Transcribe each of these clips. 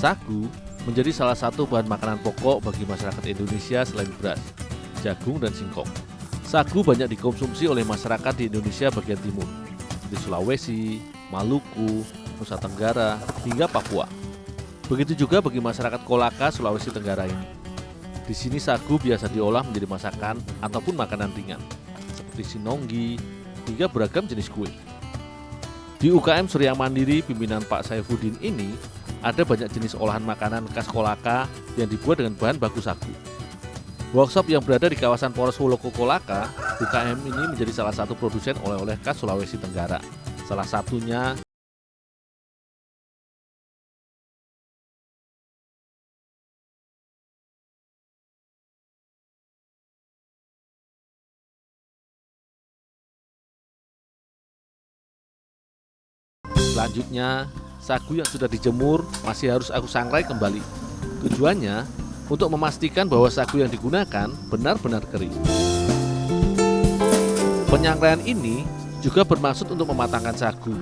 Sagu menjadi salah satu bahan makanan pokok bagi masyarakat Indonesia selain beras, jagung, dan singkong. Sagu banyak dikonsumsi oleh masyarakat di Indonesia bagian timur, di Sulawesi, Maluku, Nusa Tenggara, hingga Papua. Begitu juga bagi masyarakat Kolaka, Sulawesi Tenggara ini. Di sini sagu biasa diolah menjadi masakan ataupun makanan ringan, seperti sinonggi, hingga beragam jenis kue. Di UKM Surya Mandiri pimpinan Pak Saifuddin ini, ada banyak jenis olahan makanan khas Kolaka yang dibuat dengan bahan baku sagu. Workshop yang berada di kawasan Polres Woloko Kolaka, UKM ini menjadi salah satu produsen oleh-oleh khas Sulawesi Tenggara. Salah satunya selanjutnya, sagu yang sudah dijemur masih harus aku sangrai kembali. Tujuannya untuk memastikan bahwa sagu yang digunakan benar-benar kering. Penyangraian ini juga bermaksud untuk mematangkan sagu,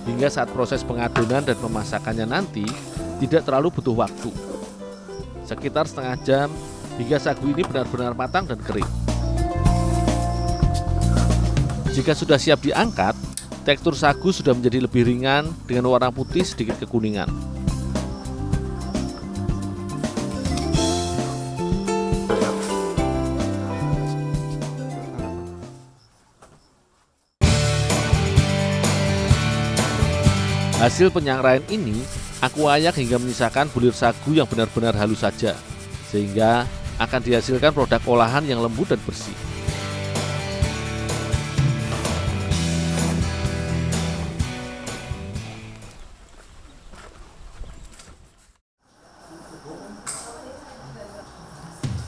hingga saat proses pengadonan dan pemasakannya nanti tidak terlalu butuh waktu. Sekitar setengah jam hingga sagu ini benar-benar matang dan kering. Jika sudah siap diangkat, tekstur sagu sudah menjadi lebih ringan dengan warna putih sedikit kekuningan. Hasil penyangraian ini, aku ayak hingga menyisakan bulir sagu yang benar-benar halus saja, sehingga akan dihasilkan produk olahan yang lembut dan bersih.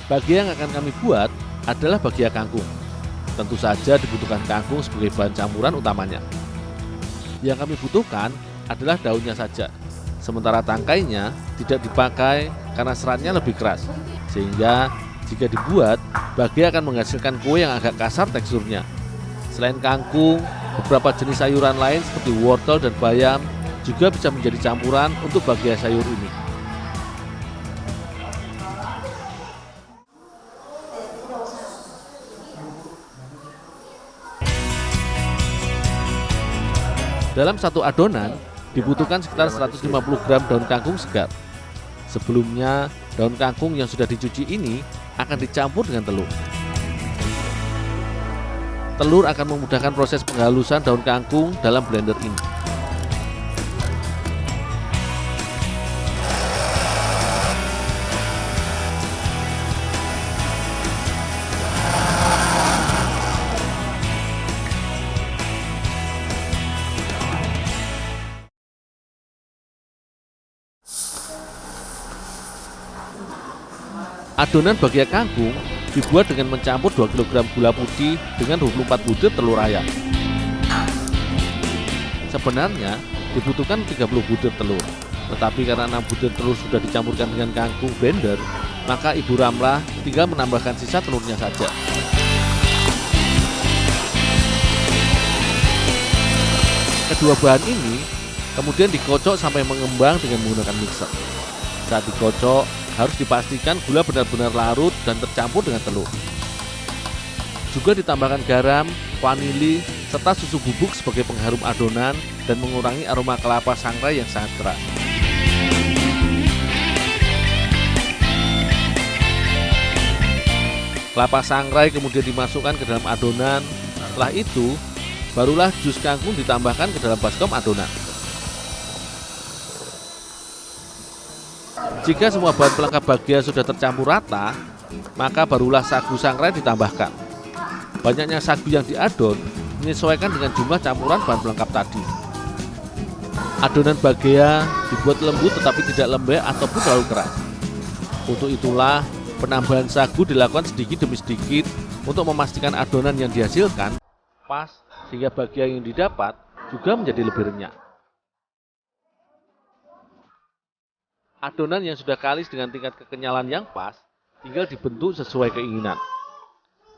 Bagian yang akan kami buat adalah bagian kangkung. Tentu saja dibutuhkan kangkung sebagai bahan campuran utamanya. Yang kami butuhkan adalah daunnya saja, sementara tangkainya tidak dipakai karena seratnya lebih keras, sehingga jika dibuat, bagian akan menghasilkan kue yang agak kasar teksturnya. Selain kangkung, beberapa jenis sayuran lain seperti wortel dan bayam juga bisa menjadi campuran untuk bagian sayur ini. Dalam satu adonan dibutuhkan sekitar 150 gram daun kangkung segar. Sebelumnya, daun kangkung yang sudah dicuci ini akan dicampur dengan telur. Telur akan memudahkan proses penghalusan daun kangkung dalam blender ini. Adonan bagian kangkung dibuat dengan mencampur 2 kg gula putih dengan 24 butir telur ayam. Sebenarnya dibutuhkan 30 butir telur, tetapi karena 6 butir telur sudah dicampurkan dengan kangkung blender, maka Ibu Ramlah tinggal menambahkan sisa telurnya saja. Kedua bahan ini kemudian dikocok sampai mengembang dengan menggunakan mixer. Saat dikocok, harus dipastikan gula benar-benar larut dan tercampur dengan telur. Juga ditambahkan garam, vanili, serta susu bubuk sebagai pengharum adonan dan mengurangi aroma kelapa sangrai yang sangat keras. Kelapa sangrai kemudian dimasukkan ke dalam adonan. Setelah itu, barulah jus kangkung ditambahkan ke dalam baskom adonan. Jika semua bahan pelengkap bagian sudah tercampur rata, maka barulah sagu sangrai ditambahkan. Banyaknya sagu yang diadon menyesuaikan dengan jumlah campuran bahan pelengkap tadi. Adonan bagian dibuat lembut tetapi tidak lembek ataupun terlalu keras. Untuk itulah penambahan sagu dilakukan sedikit demi sedikit untuk memastikan adonan yang dihasilkan pas sehingga bagian yang didapat juga menjadi lebih renyah. Adonan yang sudah kalis dengan tingkat kekenyalan yang pas tinggal dibentuk sesuai keinginan.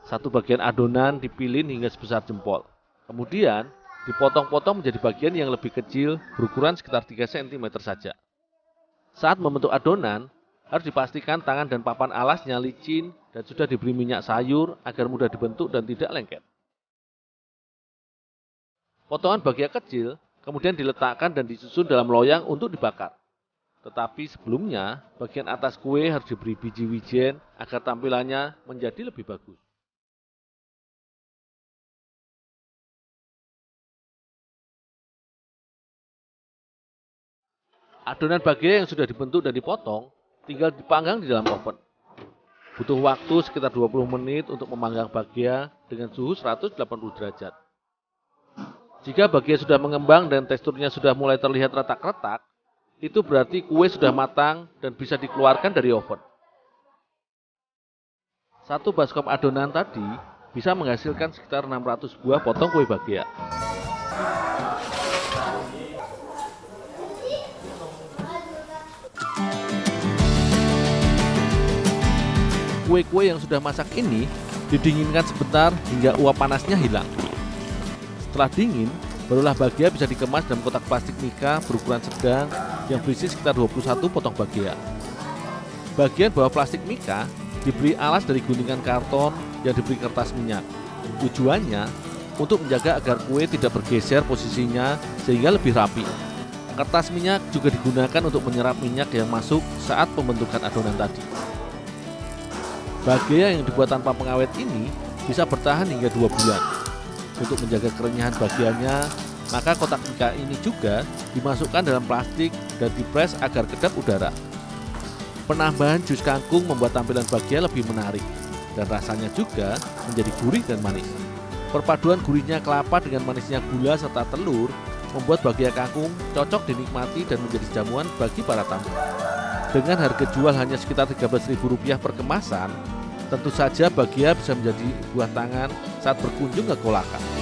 Satu bagian adonan dipilin hingga sebesar jempol. Kemudian dipotong-potong menjadi bagian yang lebih kecil berukuran sekitar 3 cm saja. Saat membentuk adonan, harus dipastikan tangan dan papan alasnya licin dan sudah diberi minyak sayur agar mudah dibentuk dan tidak lengket. Potongan bagian kecil kemudian diletakkan dan disusun dalam loyang untuk dibakar. Tetapi sebelumnya, bagian atas kue harus diberi biji wijen agar tampilannya menjadi lebih bagus. Adonan bagian yang sudah dibentuk dan dipotong tinggal dipanggang di dalam oven. Butuh waktu sekitar 20 menit untuk memanggang bagian dengan suhu 180 derajat. Jika bagian sudah mengembang dan teksturnya sudah mulai terlihat retak-retak, itu berarti kue sudah matang dan bisa dikeluarkan dari oven. Satu baskom adonan tadi bisa menghasilkan sekitar 600 buah potong kue bagian. Kue-kue yang sudah masak ini didinginkan sebentar hingga uap panasnya hilang. Setelah dingin, barulah bagian bisa dikemas dalam kotak plastik mika berukuran sedang yang berisi sekitar 21 potong bagian. Bagian bawah plastik mika diberi alas dari guntingan karton yang diberi kertas minyak. Tujuannya untuk menjaga agar kue tidak bergeser posisinya sehingga lebih rapi. Kertas minyak juga digunakan untuk menyerap minyak yang masuk saat pembentukan adonan tadi. Bagian yang dibuat tanpa pengawet ini bisa bertahan hingga 2 bulan. Untuk menjaga kerenyahan bagiannya, maka kotak mika ini juga dimasukkan dalam plastik dan dipres agar kedap udara. Penambahan jus kangkung membuat tampilan bagian lebih menarik dan rasanya juga menjadi gurih dan manis. Perpaduan gurihnya kelapa dengan manisnya gula serta telur membuat bagian kangkung cocok dinikmati dan menjadi jamuan bagi para tamu. Dengan harga jual hanya sekitar Rp13.000 per kemasan, tentu saja bagian bisa menjadi buah tangan saat berkunjung ke Kolaka.